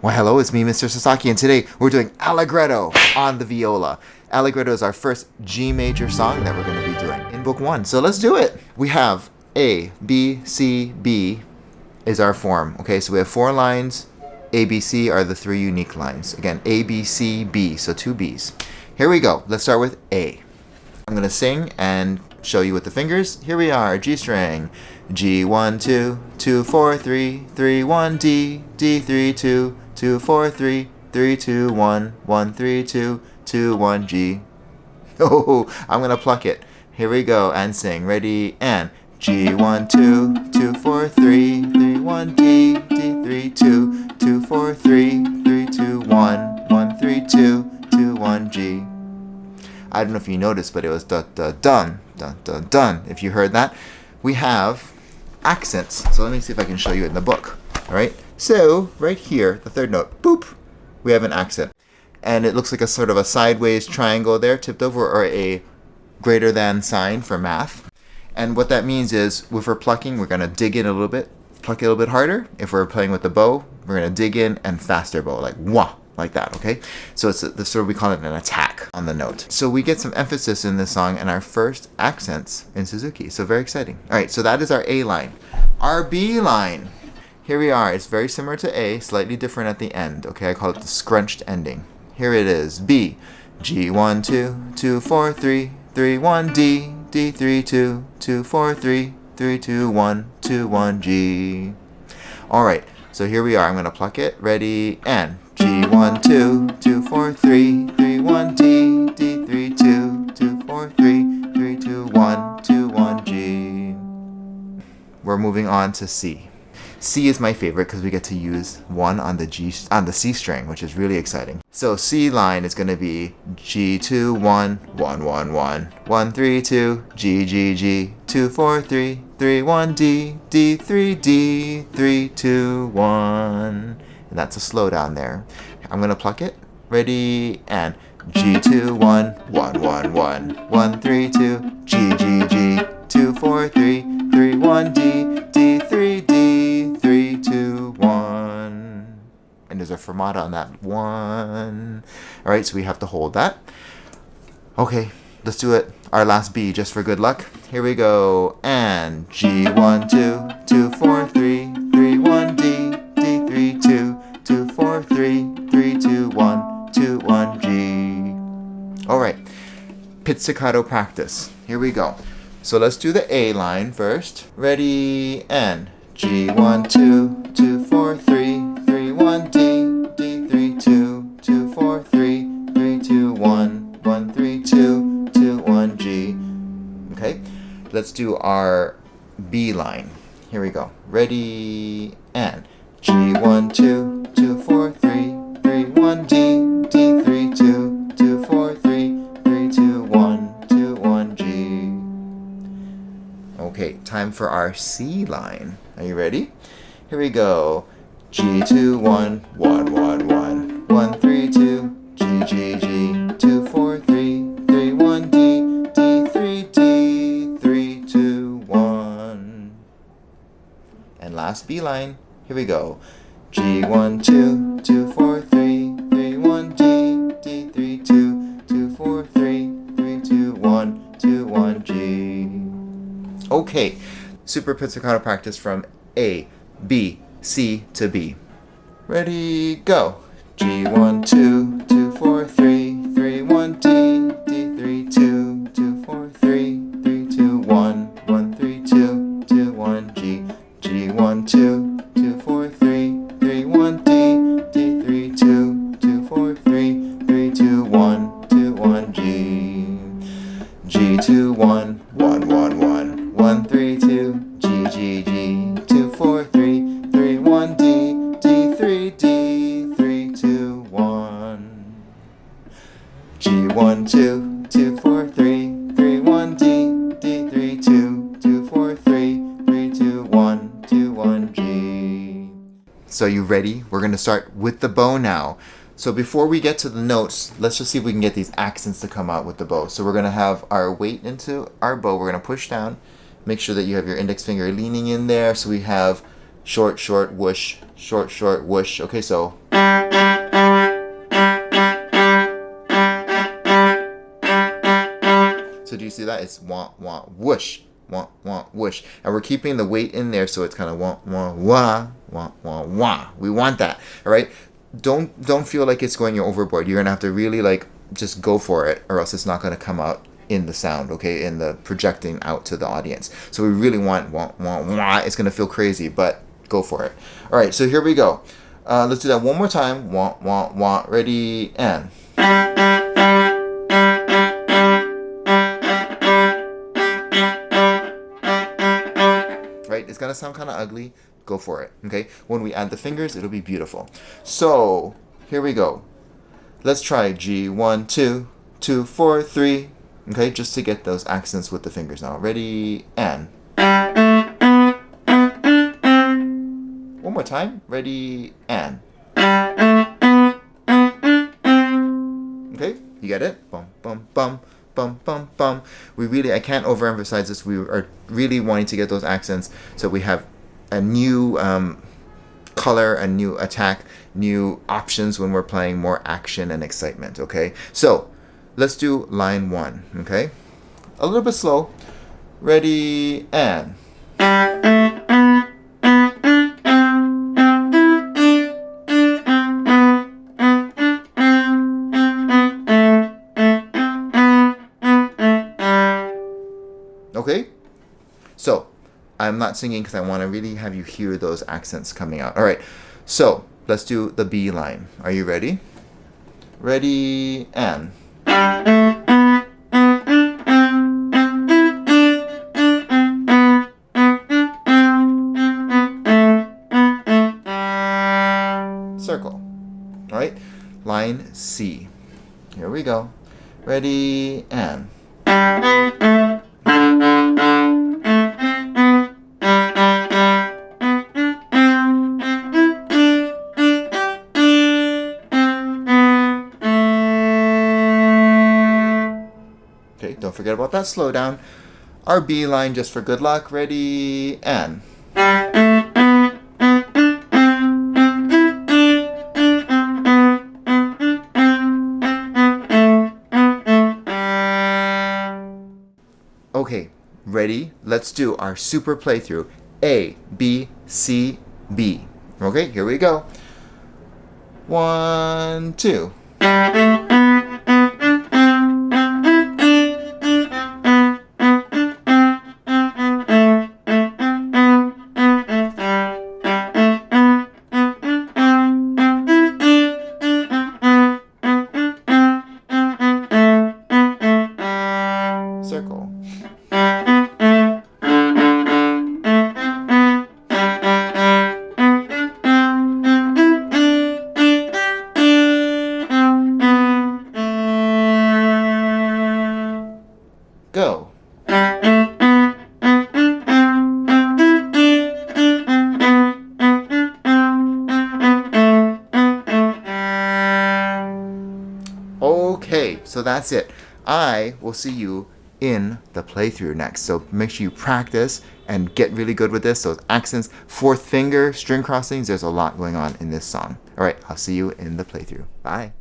Well, hello, it's me, Mr. Sasaki, and today we're doing Allegretto on the viola. Allegretto is our first G major song that we're going to be doing in Book 1. So let's do it. We have A, B, C, B is our form. Okay, so we have 4 lines. A, B, C are the 3 unique lines. Again, A, B, C, B, so 2 Bs. Here we go. Let's start with A. I'm going to sing and show you with the fingers. Here we are, G string. G, 1, 2, 2, 4, 3, 3, 1, D, D, 3, 2, 2, 4, 3, 3, 2, 1, 1, 3, 2, 2, 1, G. Oh, I'm going to pluck it. Here we go, and sing. Ready, and G, 1, 2, 2, 4, 3, 3, 1, D, D, 3, 2, 2, 4, 3, 3, 2, 1, 1, 3, 2, 2, 1, G. I don't know if you noticed, but it was dun, dun, dun, dun. If you heard that, we have accents. So let me see if I can show you in the book. All right. So right here, the 3rd note, boop, we have an accent. And it looks like a sort of a sideways triangle there, tipped over, or a greater than sign for math. And what that means is, if we're plucking, we're going to dig in a little bit, pluck it a little bit harder. If we're playing with the bow, we're going to dig in and faster bow, like wah, like that, okay? So it's the sort of, we call it an attack on the note. So we get some emphasis in this song and our first accents in Suzuki. So very exciting. All right, so that is our A line. Our B line. Here we are. It's very similar to A, slightly different at the end. Okay, I call it the scrunched ending. Here it is. B. G, 1, 2, 2, 4, 3, 3, 1, D, D, 3, 2, 2, 4, 3, 3, 2, 1, 2, 1, G. All right, so here we are. I'm going to pluck it. Ready, and G, 1, 2, 2, 4, 3, 3, 1, D, D, 3, 2, 2, 4, 3, 3, 2, 1, 2, 1, G. We're moving on to C. C is my favorite because we get to use 1 on the C string, which is really exciting. So C line is going to be G, 2, 1, 1, 1, 1, 1, 3, 2, G, G, G, 2, 4, 3, 3, 1, D, D, 3, D, 3, 2, 1. And that's a slowdown there. I'm going to pluck it. Ready, and G, 2, 1, 1, 1, 1, 1, 3, 2, G, G, G, 2, 4, 3, 3, 1, D, D, 3, D, 3, 2, 1. And there's a fermata on that 1. All right, so we have to hold that. Okay, let's do it. Our last B, just for good luck. Here we go. And G, 1, 2, 2, 4, 3, 3, 1, D, D, 3, 2, 2, 4, 3, 3, 2, 1, 2, 1, G. All right, pizzicato practice. Here we go. So let's do the A line first. Ready, and G, 1, 2, 2, 4, 3, 3, 1, D, D, 3, 2, 2, 4, 3, 3, 2, 1, 1, 3, 2, 2, 1, G. Okay, let's do our B line. Here we go. Ready, and G, 1, 2, 2, 4, 3, 3, 1, D, D, 3, 2, 2, 4, 3, 3, 2, 1, 2, 1, G. Okay, time for our C line. Are you ready? Here we go. G, 2, 1, 1, 1, 1, 1, 3, 2, G, G, G, 2, 4, 3, 3, 1, D, D, 3, D, 3, 2, 1. And last B line. Here we go. G, 1, 2, 2, 4, 3, 3, 1, D, D, 3, 2, 2, 4, 3, 3, 2, 1, 2, 1, G. Okay, super pizzicato practice from A, B, C to B. Ready, go. G, 1, 2, 2, 4, 3, 3, 1, D, D, 3, 2, 2, 4, 3, 3, 2, 1, 1, 3, 2, 2, 1, G. G, 1, 2, 2, 4, 3, 3, 1, D, D, 3, 2, 2, 4, 3, 3, 2, 1, 2, 1, G. G, 2, 1, 1, 1, 1, 1, 3, 2, G, G, G, 2, 4, 3, 3, 1, D, D, 3, D, 3, 2, 1. G, 1, 2, 2, 4, 3, 3, 1, D, D, 3, 2, 2, 4, 3, 3, 2, 1, 2, 1, G. So you ready? We're going to start with the bow now. So before we get to the notes, let's just see if we can get these accents to come out with the bow. So we're going to have our weight into our bow. We're going to push down. Make sure that you have your index finger leaning in there. So we have short, short, whoosh, short, short, whoosh. Okay, so So do you see that? It's wah, wah, whoosh. Wah, wah, whoosh. And we're keeping the weight in there, so it's kind of wah, wah, wah, wah, wah, wah. We want that, all right? Don't feel like it's going overboard. You're going to have to really, like, just go for it, or else it's not going to come out in the sound, okay, in the projecting out to the audience. So we really want wah, wah, wah. It's going to feel crazy, but go for it. All right, so here we go. Let's do that one more time. Wah, wah, wah. Ready, and. Right? It's going to sound kind of ugly. Go for it, okay? When we add the fingers, it'll be beautiful. So, here we go. Let's try G, 1, 2, 2, 4, 3. Okay, just to get those accents with the fingers now. Ready, and. One more time. Ready, and. Okay, you get it? Bum, bum, bum, bum, bum, bum. I can't overemphasize this. We are really wanting to get those accents so we have a new color, a new attack, new options when we're playing, more action and excitement, okay? So, let's do line 1, okay? A little bit slow. Ready, and. Okay? So, I'm not singing because I want to really have you hear those accents coming out. All right, so let's do the B line. Are you ready? Ready, and. Circle. All right, line C. Here we go. Ready, and. Okay, don't forget about that slowdown. Our B line just for good luck. Ready, and. Okay, ready? Let's do our super playthrough. A, B, C, B. Okay, here we go. 1, 2. Circle. Go. Okay, so that's it. I will see you in the playthrough next. So make sure you practice and get really good with this. Those accents, fourth finger, string crossings, there's a lot going on in this song. All right, I'll see you in the playthrough. Bye.